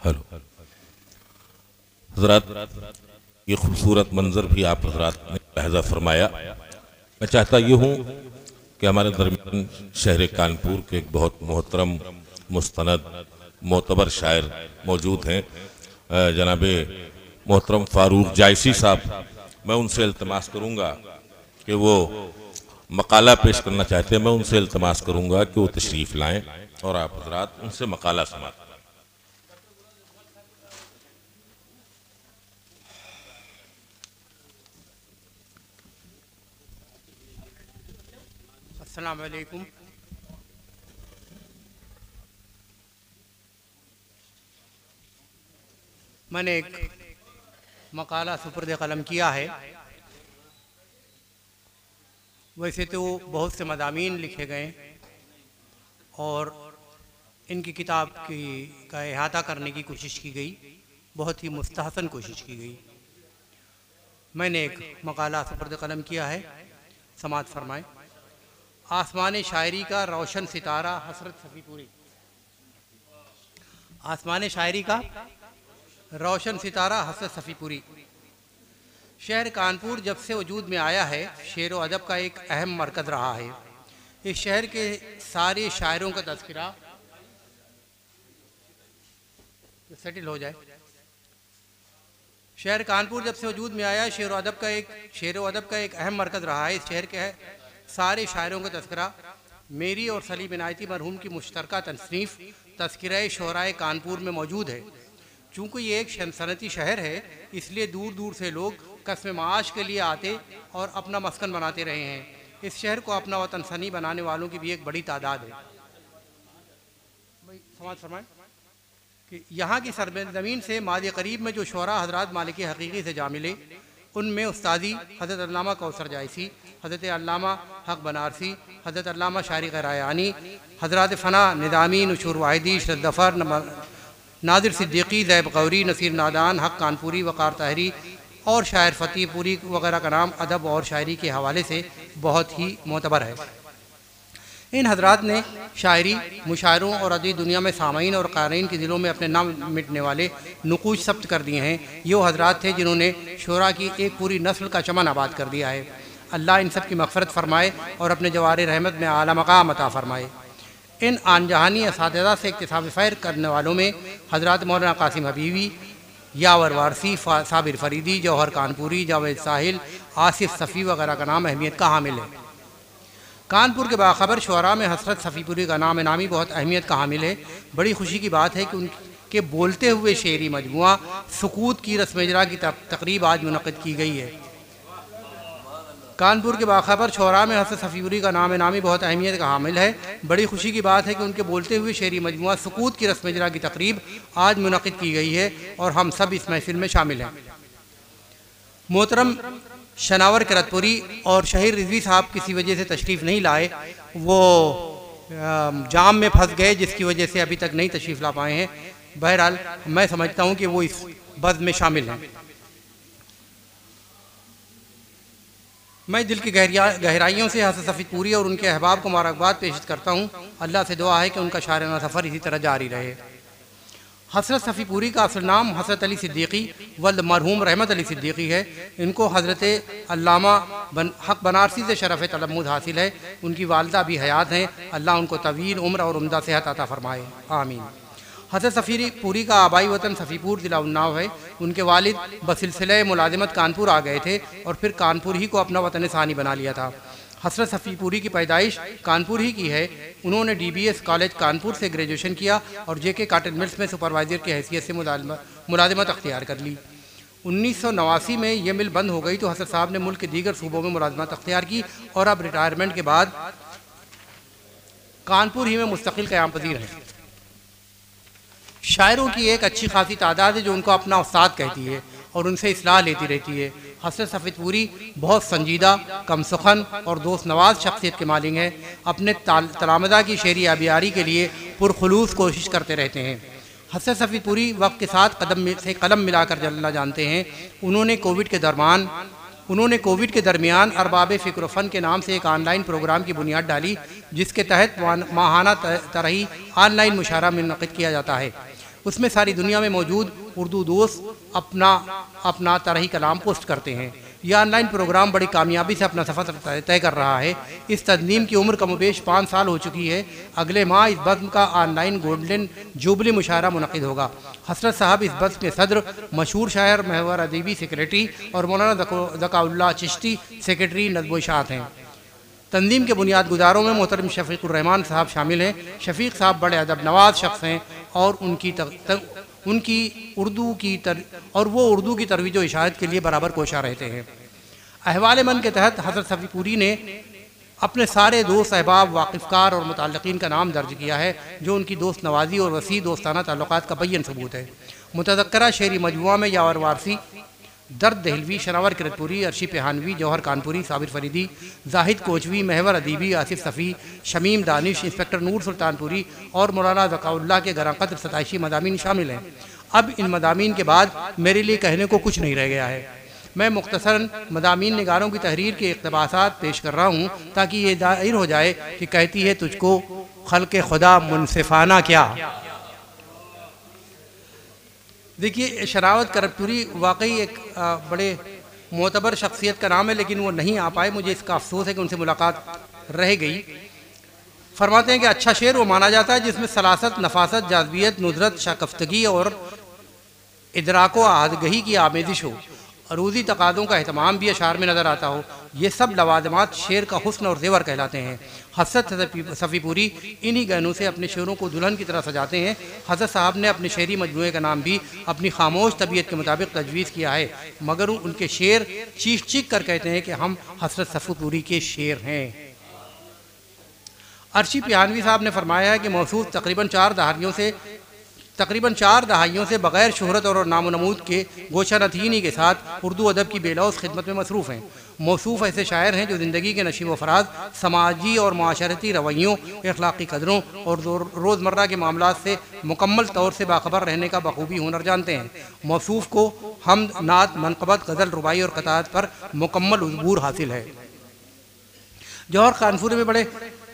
Hello हज़रात, ये खूबसूरत मंजर भी आप हज़रात ने लहजा फरमाया। मैं चाहता ये हूँ कि हमारे दरमियान शहर कानपुर के एक बहुत मोहतरम मुस्तनद मोतबर शायर मौजूद हैं, जनाब मोहतरम फ़ारूक जायसी साहब। मैं उनसे इल्तमास करूँगा कि वो मकाला पेश करना चाहते हैं। मैं उनसे इल्तमास करूँगा कि वो तशरीफ़ लाएँ और आप हज़रात उनसे मकाला समात। अस्सलाम वालेकुम। मैंने एक मकाला सुपुर्द कलम किया है। वैसे तो बहुत से मज़ामीन लिखे गए और इनकी किताब का अहाता करने की कोशिश की गई, बहुत ही मुस्तहसन कोशिश की गई। मैंने एक मकाला सुपुर्द कलम किया है, समात फरमाएँ। आसमान शायरी का रोशन सितारा हसरत सफ़ीपुरी। आसमान शायरी का रोशन सितारा हसरत सफ़ीपुरी। शहर कानपुर जब से वजूद में आया है, शेर व अदब का एक अहम मरकज़ रहा है। इस शहर के सारे शायरों का तज़किरा सेटिल हो जाए। शहर कानपुर जब से वजूद में आया, शेर व अदब का एक अहम मरकज़ रहा है। इस शहर के सारे शायरों का तज़किरा मेरी और सलीम इनायती मरहूम की मुश्तरका तसनीफ़ तज़किरा शोराए कानपुर में मौजूद है। चूँकि ये एक सनती शहर है, इसलिए दूर दूर से लोग कस्म माश के लिए आते और अपना मस्कन बनाते रहे हैं। इस शहर को अपना वतन सनी बनाने वालों की भी एक बड़ी तादाद है। समाज फरमाएं कि यहाँ की सरज़मीन से मादी करीब में जो शोरा हज़रात मालिक हकीकी से जा मिले, उनमें उस्तादी हज़रत अल्लामा कौसर जायसी, हज़रत अल्लामा हक बनारसी, हज़रत अल्लामा शारिक रायानी, हज़रत फ़ना निज़ामी, नशूर वाहिदी, शरदफ़र, नादिर सिद्दीकी, ज़ैब गौरी, नसीर नादान, हक कानपुरी, वक़ार ताहरी और शायर फ़तेहपुरी वगैरह का नाम अदब और शायरी के हवाले से बहुत ही मोतबर है। इन हज़रात ने शायरी, मुशायरों और अदबी दुनिया में सामीन और क़ारीन के दिलों में अपने नाम मिटने वाले नुक़ूश सब्त कर दिए हैं। ये वो हज़रात थे जिन्होंने शोरा की एक पूरी नस्ल का चमन आबाद कर दिया है। अल्लाह इन सब की मग़फ़िरत फ़रमाए और अपने जवार रहमत में आला मक़ाम अता फ़रमाए। इन आनजहानी असातिज़ा से इक्तिसाब फ़ैर करने वालों में हज़रत मौलाना कासिम हबीबी, यावर वारसी, साबिर फरीदी, जौहर कानपुरी, जावेद साहिल, आसिफ सफ़ी वगैरह का नाम अहमियत का हामिल है। कानपुर के बाखबर शुअरा में हसरत सफ़ीपुरी का नाम नामी बहुत अहमियत का हामिल है। बड़ी खुशी की बात है कि उनके बोलते हुए शेरी मजमुआ सुकूत की रस्म इजरा की तकरीब आज मुनक़िद की गई है। कानपुर के बाखबर शुअरा में हसरत सफ़ीपुरी का नाम नामी बहुत अहमियत का हामिल है। बड़ी खुशी की बात है कि उनके बोलते हुए शेरी मजमुआ सुकूत की रस्म इजरा की तकरीब आज मुनक़िद की गई है और हम सब इस महफिल में शामिल हैं। मोहतरम शनावर किरतपुरी और शहीर रिजवी साहब किसी वजह से तशरीफ़ नहीं लाए, वो जाम में फंस गए, जिसकी वजह से अभी तक नहीं तशरीफ़ ला पाए हैं। बहरहाल मैं समझता हूँ कि वो इस बज़्म में शामिल हैं। मैं दिल की गहराइयों से हसरत सफ़ीपुरी और उनके अहबाब को मुबारकबाद पेश करता हूँ। अल्लाह से दुआ है कि उनका शायराना सफ़र इसी तरह जारी रहे। हसरत सफ़ीपुरी का असल नाम हज़रत अली सिद्दीकी वल्द मरहूम रहमत अली सिद्दीकी है। इनको हज़रत अल्लामा हक बनारसी से शरफ़ तलम्मुद हासिल है। उनकी वालदा भी हयात हैं। अल्लाह उनको तवील उम्र और उम्दा सेहत अता फ़रमाए, आमीन। हज़रत सफ़ीपुरी का आबाई वतन सफ़ीपुर ज़िला उन्नाव है। उनके वालिद बसिलसिले मुलाजिमत कानपुर आ गए थे और फिर कानपुर ही को अपना वतन सानी बना लिया था। हसरत सफ़ीपुरी की पैदाइश कानपुर ही की है। उन्होंने DBS कॉलेज कानपुर से ग्रेजुएशन किया और JK कॉटन मिल्स में सुपरवाइज़र की हैसियत से मुलाजिमत अख्तियार कर ली। 1989 में यह मिल बंद हो गई तो हसरत साहब ने मुल्क के दीगर सूबों में मुलाजिमत अख्तियार की और अब रिटायरमेंट के बाद कानपुर ही में मुस्तकिल क़याम पज़ीर हैं। शायरों की एक अच्छी खासी तादाद है जो उनको अपना उस्ताद कहती है और उनसे इस्लाह लेती रहती है। हसरत सफ़ीपुरी बहुत संजीदा, कम सुखन और दोस्त नवाज शख्सियत के मालिक हैं। अपने तलामदा की शेरी आबियारी के लिए पुरखुलूस कोशिश करते रहते हैं। हसरत सफ़ीपुरी वक्त के साथ कदम से कलम मिलाकर चलना जानते हैं। उन्होंने कोविड के दरमियान अरबाब फ़िक्र फ़न के नाम से एक ऑनलाइन प्रोग्राम की बुनियाद डाली, जिसके तहत माहाना तरही ऑनलाइन मुशायरा मुनक़िद किया जाता है। उसमें सारी दुनिया में मौजूद उर्दू दोस्त अपना तरही कलाम पोस्ट करते हैं। यह ऑनलाइन प्रोग्राम बड़ी कामयाबी से अपना सफ़र तय कर रहा है। इस तंजीम की उम्र कमोबेश 5 साल हो चुकी है। अगले माह इस बज़्म का ऑनलाइन गोल्डन जुबली मुशायरा मुनक़िद होगा। हसरत साहब इस बज़्म के सदर, मशहूर शायर महवर अदीबी सेक्रेटरी और मौलाना ज़काउल्लाह चिश्ती सेक्रेटरी नज़्म व इशाअत हैं। तंजीम के बुनियाद गुजारों में मोहतरम शफ़ीक़ुर रहमान साहब शामिल हैं। शफ़ीक़ साहब बड़े अदब नवाज शख्स हैं और वो उर्दू की तरवीज व इशाअत के लिए बराबर कोशा रहते हैं। अहवाल मन के तहत हज़रत सफ़ीपुरी ने अपने सारे दोस्त, अहबाब, वाक़िफ़कार और मुतअल्लिक़ीन का नाम दर्ज किया है, जो उनकी दोस्त नवाज़ी और वसी दोस्ताना ताल्लुक़ात का बय्यन सबूत है। मुतज़क्करा शेरी मजमुआ में यावर वारसी, दर्द दहलवी, शरावर किरतपुरी, अर्शी पेहानवी, जौहर कानपुरी, साबिर फरीदी, जाहिद कोचवी, महवर अदीबी, आसिफ सफ़ी, शमीम दानिश, इंस्पेक्टर नूर सुल्तानपुरी और मौलाना ज़काउल्लाह के गराक़द्र 27 मदामीन शामिल हैं। अब इन मदामीन के बाद मेरे लिए कहने को कुछ नहीं रह गया है। मैं मुख्तसरन मदामीन निगारों की तहरीर के इक़्तिबासात पेश कर रहा हूँ ताकि ये ज़ाहिर हो जाए कि कहती है तुझको खल्क़े खुदा मुनसिफ़ाना क्या। देखिए, शरावत करतपुरी वाकई एक बड़े मोतबर शख्सियत का नाम है, लेकिन वो नहीं आ पाए। मुझे इसका अफसोस है कि उनसे मुलाकात रह गई। फरमाते हैं कि अच्छा शेर वो माना जाता है जिसमें सलासत, नफासत, जाज़बियत, नुज़रत, शाकफ्तगी और इदराको आहदगही की आमेजिश हो। अरूज़ी तकाज़ों का एहतमाम भी अशार में नज़र आता हो। ये सब लवाज़मात शेर का हुस्न और ज़ेवर कहलाते हैं। हज़रत सफ़ीपुरी इन्हीं गहनों से अपने शेरों को दुल्हन की तरह सजाते हैं। हज़रत साहब ने अपने शेरी मजमूए का नाम भी अपनी खामोश तबीयत के मुताबिक तजवीज़ किया है, मगर उनके शेर चीख चीख कर कहते हैं कि हम हज़रत सफ़ीपुरी के शेर हैं। अर्शी पियानवी साहब ने फरमाया है कि मौसूफ तकरीबन 4 दहाइयों से बग़ैर शोहरत और नामो नमूद के गोशा नथीनी के साथ उर्दू अदब की बेलौस खिदमत में मसरूफ़ हैं। मौसूफ ऐसे शायर हैं जो ज़िंदगी के नशीब व फराज, समाजी और माशरती रवैयों, अखलाक़ी कदरों और रोज़मर्रा के मामलात से मुकम्मल तौर से बाखबर रहने का बखूबी हुनर जानते हैं। मौसूफ को हम्द, नात, मनक़बत, गज़ल, रुबाई और क़ताअत पर मुकम्मल उज़बूर हासिल है। जौहर कानपुरी में बड़े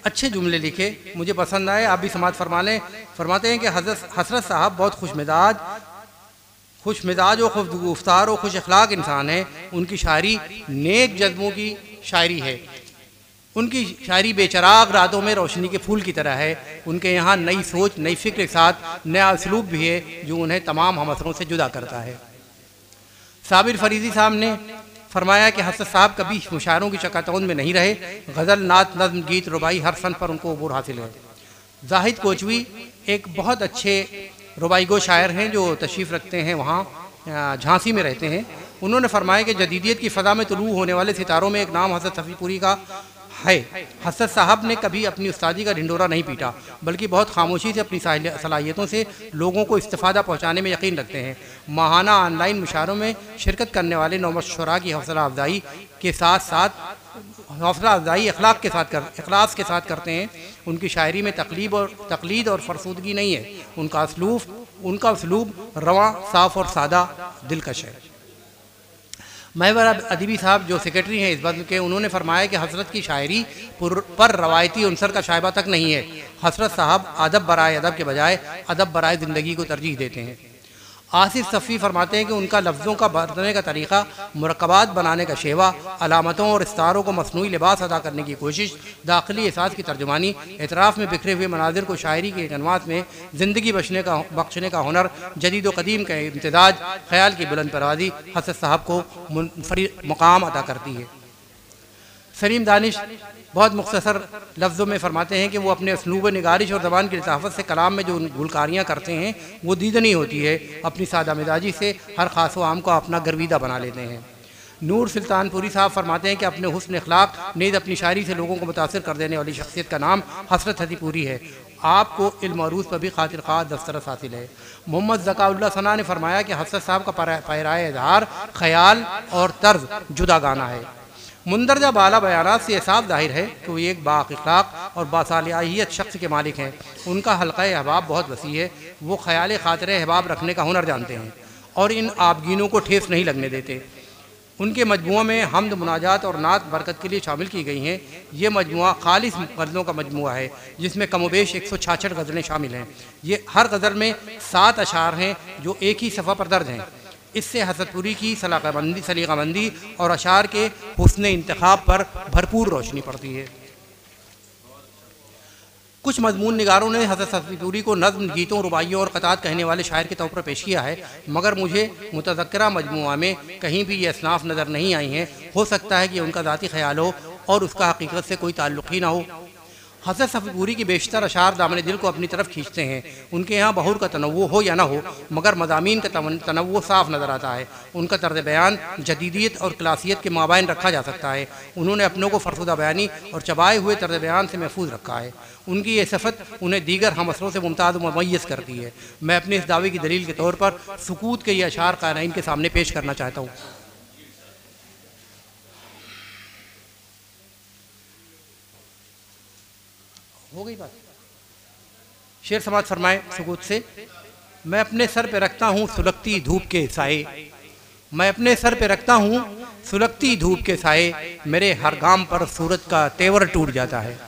अच्छे जुमले लिखे, मुझे पसंद आए, आप भी समात फरमा लें। फरमाते हैं कि हज़रत साहब बहुत खुशमिजाज और खुशगुफ्तार और खुश अखलाक इंसान है। उनकी शायरी नेक जज्बों की शायरी है। उनकी शायरी बेचराग रातों में रोशनी के फूल की तरह है। उनके यहाँ नई सोच, नई फ़िक्र के साथ नया उसलूब भी है जो उन्हें तमाम हमअसरों से जुदा करता है। साबिर फरीदी साहब ने फरमाया कि हज़रत साहब कभी मुशायरों की चकाचौंध में नहीं रहे। गज़ल, नात, नज़्म, गीत, रुबाई हर फ़न पर उनको अबूर हासिल है। जाहिद कोचवी एक बहुत अच्छे रुबाई गो शायर हैं जो तशरीफ़ रखते हैं, वहाँ झांसी में रहते हैं। उन्होंने फरमाया कि जदीदियत की फ़ज़ा में तुलू होने वाले सितारों में एक नाम हज़रत सफ़ीपुरी का है। हज़रत साहब ने कभी अपनी उस्तादी का ढिंडोरा नहीं पीटा, बल्कि बहुत खामोशी से अपनी सलाहियतों से लोगों को इस्तिफ़ादा पहुँचाने में यकीन रखते हैं। माहाना ऑनलाइन मुशायरों में शिरकत करने वाले नौमत शुरा की हौसला अफजाई के साथ इखलास के साथ करते हैं। उनकी शायरी में तकलीद और फरसूदगी नहीं है। उनका उसलूब रवां, साफ़ और सादा दिलकश है। महवर अदीबी साहब जो सेक्रेटरी हैं इस बज़्म के, उन्होंने फरमाया कि हज़रत की शायरी पर रवायती अंसर का शायबा तक नहीं है। हज़रत साहब अदब बराए अदब के बजाय अदब बराए ज़िंदगी को तरजीह देते हैं। आसिफ सफ़ी फरमाते हैं कि उनका लफ्ज़ों का बरतने का तरीक़ा, मुरक्कबात बनाने का शेवा, अलामतों और इस्तारों को मसनूई लिबास अदा करने की कोशिश, दाखिली एहसास की तर्जुमानी, एतराफ़ में बिखरे हुए मनाजिर को शायरी के कलमात में ज़िंदगी बख्शने का हुनर, जदीद व कदीम का इम्तिज़ाज, ख़याल की बुलंद परवाज़ी हज़रत साहब को मुनफरिद मकाम अदा करती है। सलीम दानिश बहुत मुख्तसर लफ्ज़ों में फरमाते हैं कि वो अपने उसलूब निगारिश और ज़बान की लताफ़त से कलाम में जो गुलकारियाँ करते हैं वो दीदनी होती है। अपनी सादा मिजाजी से हर ख़ास व आम को अपना गर्विदा बना लेते हैं। नूर सुल्तानपुरी साहब फरमाते हैं कि अपने हुस्न अखलाक नीज़ अपनी शायरी से लोगों को मुतासिर कर देने वाली शख्सियत का नाम हज़रत सफ़ीपुरी है। आपको इल्म अरूज़ पर भी खातिर ख़ास दस्तरस हासिल है। मोहम्मद ज़काउल्लाह सना ने फरमाया कि हज़रत साहब का पैराए इज़हार, ख़याल और तर्ज जुदा गाना है। मुंदरजा बाला बयानात से साफ जाहिर है कि वो एक बाअखलाक और बासालिहियत शख्स के मालिक हैं। उनका हल्क़ा अहबाब बहुत वसी है। वो ख़याल खातिर अहबाब रखने का हुनर जानते हैं और इन आबगीनों को ठेस नहीं लगने देते। उनके मजमुआ में हमद, मुनाजात और नात बरकत के लिए शामिल की गई हैं। ये मजमुआ खालिस गज़लों का मजमुआ है जिसमें कमोबेश 166 गज़लें शामिल हैं। ये हर गज़ल में 7 अशार हैं जो एक ही सफ़ा पर दर्ज हैं। इससे हसरतपुरी की सलीक़ामंदी और अशार के हुस्न इंतखाब पर भरपूर रोशनी पड़ती है। कुछ मजमून निगारों ने हज़रत सफ़ीपुरी को नज़्म, गीतों, रुबाइयों और क़तात कहने वाले शायर के तौर पर पेश किया है, मगर मुझे मुतज़क्किरा मजमुआ में कहीं भी ये असनाफ़ नज़र नहीं आई हैं। हो सकता है कि उनका ज़ाती ख़याल हो और उसका हकीकत से कोई ताल्लुक़ ही ना हो। हज़रत सफ़ीपुरी की बेशतर अशार दामन दिल को अपनी तरफ खींचते हैं। उनके यहाँ बहुर का तनव्वुह हो या ना हो, मगर मज़ामीन का तनव्वुह साफ़ नज़र आता है। उनका तर्ज़ बयान जदीदियत और क्लासियत के माबैन रखा जा सकता है। उन्होंने अपनों को फ़रसुदा बयानी और चबाए हुए तर्ज़ बयान से महफूज रखा है। उनकी ये सिफत उन्हें दीगर हम असरों से मुमताज़ मुमय्यज़ करती है। मैं अपने इस दावे की दलील के तौर पर सुकूत के ये अशार क़ारीन के सामने पेश करना चाहता हूँ। हो गई बात। शेर समाज फरमाए सुकूत से। मैं अपने सर पे रखता हूँ सुलगती धूप के साए, मैं अपने सर पे रखता हूँ सुलगती धूप के साए, मेरे हर गाम पर सूरत का तेवर टूट जाता है।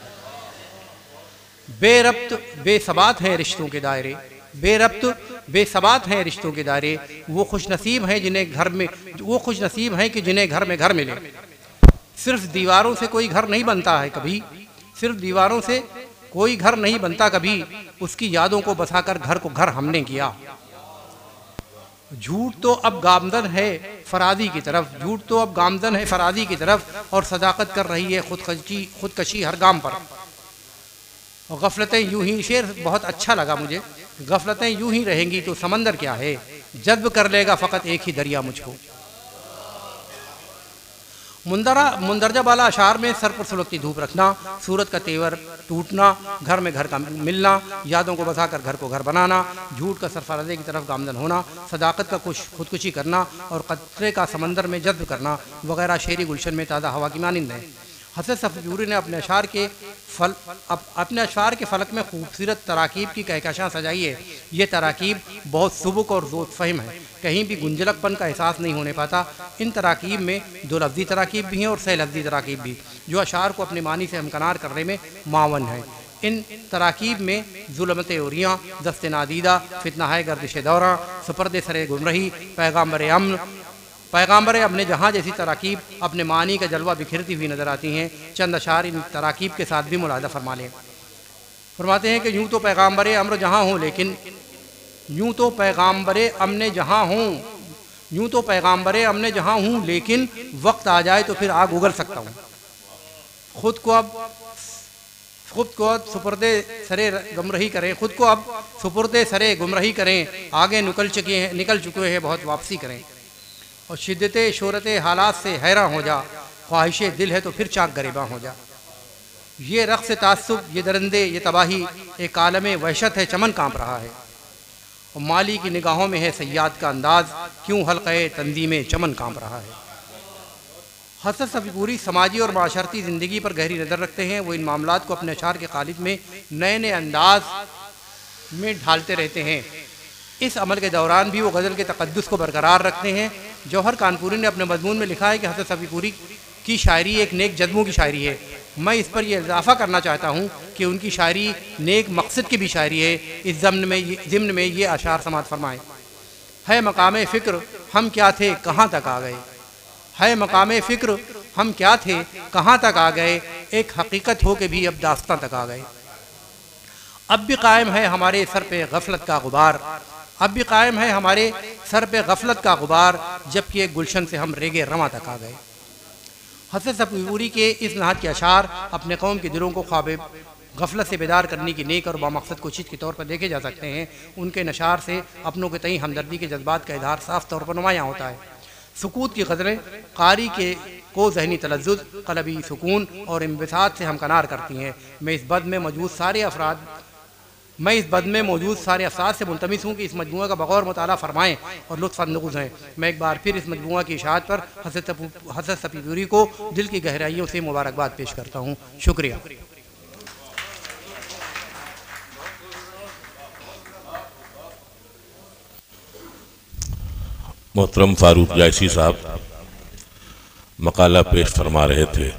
बेरब्त बेसबात हैं रिश्तों के दायरे, बेरब्त बेसबात हैं रिश्तों के दायरे, वो खुशनसीब हैं जिन्हें घर में, वो खुशनसीब हैं कि जिन्हें घर में घर मिले। सिर्फ दीवारों से कोई घर नहीं बनता है कभी, सिर्फ दीवारों से कोई घर नहीं बनता कभी, उसकी यादों को बसाकर घर को घर हमने किया। झूठ तो अब गामजन है फरादी की तरफ, झूठ तो अब गामजन है फरादी की तरफ, और सदाकत कर रही है खुदकशी हर गाम पर। और गफलतें यूं ही, शेर बहुत अच्छा लगा मुझे। गफलतें यूं ही रहेंगी तो समंदर क्या है, जज्ब कर लेगा फ़कत एक ही दरिया मुझको। मुंदरजा वाला अशार में सर पर सुलगती धूप रखना, सूरत का तेवर टूटना, घर में घर का मिलना, यादों को बसाकर घर को घर बनाना, झूठ का सरफराजे की तरफ गामजन होना, सदाकत का खुदकुशी करना और कतरे का समंदर में जज्ब करना वगैरह शेरी गुलशन में ताज़ा हवा की मानिंद है। हज़रत सफ़ीपुरी ने अपने अशार के फ़लक में खूबसूरत तराकीब की कहकशां सजाई है। ये तराकीब बहुत सुबुक और ज़ोत फ़हिम है, कहीं भी गुंजलकपन का एहसास नहीं होने पाता। इन तराकीब में दो लफ्ज़ी तराकीब भी हैं और सह लफ्ज़ी तराकीब भी, जो अशार को अपने मानी से हमकनार करने में मावन है। इन तराकीब में जुल्मत ओरियाँ, दस्त नादीदा, फितना है गर्दिश दौरा, सुपर्द सरे गुमरही, पैगाम्बर अपने जहाँ जैसी तराकीब अपने मानी का जलवा बिखरती हुई नज़र आती हैं। चंद अशार इन तराकीब के साथ भी मुलादा फरमा लें। फरमाते हैं कि यूँ तो पैगाम्बर अम्र जहाँ हों, लेकिन यूँ तो पैगाम्बर अमने जहाँ हों, यूँ तो पैगाम्बर अमने जहाँ हूँ, लेकिन वक्त आ जाए तो फिर आग उगल सकता हूँ। खुद को अब सुपुर्दे सरे गुमराही करें, खुद को अब सुपुर्दे सरे गुमराही करें, आगे निकल चुके हैं बहुत वापसी करें। और शिद्दत शोरत हालात से हैरान हो जा, ख्वाहिश दिल है तो फिर चाक गरेबा हो जा। ये रक़्स तासुब, ये दरिंदे, ये तबाही, एक आलम वहशत है चमन काँप रहा है। और माली की निगाहों में है सयाद का अंदाज़, क्यों हल्क़े तंजीम चमन काँप रहा है। हज़रत सफ़ीपुरी समाजी और माशरती ज़िंदगी पर गहरी नज़र रखते हैं। वो इन मामलात को अपने अशार के क़ालिब में नए नए अंदाज में ढालते रहते हैं। इस अमल के दौरान भी वो गज़ल के तक़द्दुस को बरकरार रखते हैं। जौहर कानपुरी ने अपने मज़मून में लिखा है कि हज़रत सफ़ीपुरी की शायरी एक नेक जज्बों की शायरी है। मैं इस पर यह इजाफ़ा करना चाहता हूँ कि उनकी शायरी नेक मकसद की भी शायरी है। इस ज़िम्न में ये अशार समात फरमाएँ। है मकाम फ़िक्र हम क्या थे कहाँ तक आ गए, है मकाम फ़िक्र हम क्या थे कहाँ तक आ गए, एक हकीकत हो के भी अब दास्तां तक आ गए। अब भी कायम है हमारे सर पे गफलत का गुबार, अब भी कायम है हमारे सर पे गफलत का गुबार, जबकि एक गुलशन से हम रेगे रवां तक आ गए। हज़रत सफ़ीपुरी के इस नहात के अशार अपने कौम के दिलों को ख्वाब गफलत से बेदार करने की नेक और बामकसद कोशिश के तौर पर देखे जा सकते हैं। उनके नशार से अपनों के तई हमदर्दी के जज्बात का इजहार साफ तौर पर नुमायाँ होता है। सुकूत की गज़लें कारी को ज़हनी तलज़्ज़ुज़, क़लबी सुकून और इंबिसात से हमकनार करती हैं। मैं इस बद में मौजूद सारे अफराद से मुल्तमिस हूँ कि इस मजमुआ का बग़ौर मुताला फ़रमाएँ और लुत्फ़ अंदोज़ हैं। मैं एक बार फिर इस मजमुआ की इशाअत पर हज़रत सफ़ीपुरी को दिल की गहराइयों से मुबारकबाद पेश करता हूँ। शुक्रिया। मोहतरम फारूक जायसी साहब, मकाला पेश फरमा रहे थे।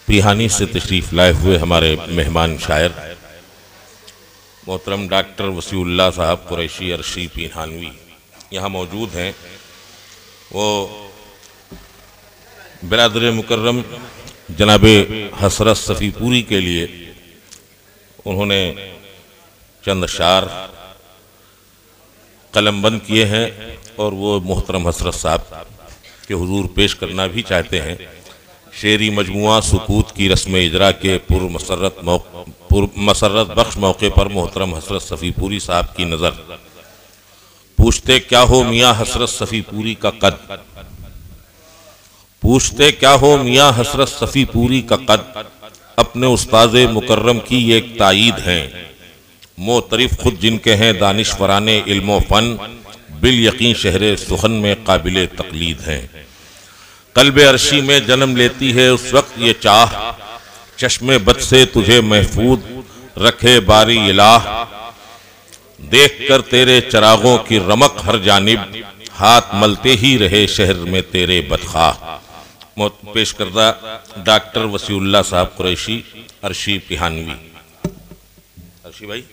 पिहानी से तशरीफ लाए हुए हमारे मेहमान शायर मोहतरम डॉक्टर वसीउल्लाह साहब कुरैशी अरशी पिहानवी यहाँ मौजूद हैं। वो बिरादर मुकर्रम जनाब हसरत सफ़ीपुरी के लिए उन्होंने चंद अशार कलमबंद किए हैं और वो मोहतरम हसरत साहब के हुजूर पेश करना भी चाहते हैं। शेरी मजमुआ सुकूत की रस्म इजरा के मसरत बख्श मौके पर मोहतरम हसरत सफ़ीपुरी साहब की नज़र। पूछते क्या हो मियाँ हसरत सफ़ीपुरी का कद, पूछते क्या हो मियाँ हसरत सफ़ीपुरी का कद, अपने उस्ताज़े मुकर्रम की एक तायीद हैं। मोतरिफ खुद जिनके हैं दानिशवराने इल्मो फ़न, बिल यकीन शहरे सुखन में काबिले तकलीद हैं। कल्बे अर्शी में जन्म लेती है उस वक्त ये चाह, चश्मे बद से तुझे महफूज रखे बारी इलाह। देख कर तेरे चरागों की रमक हर जानिब, हाथ मलते ही रहे शहर में तेरे बदखाह। पेश करदा डॉक्टर वसीउल्लाह साहब कुरैशी अरशी पिहानवी। अरशी भाई।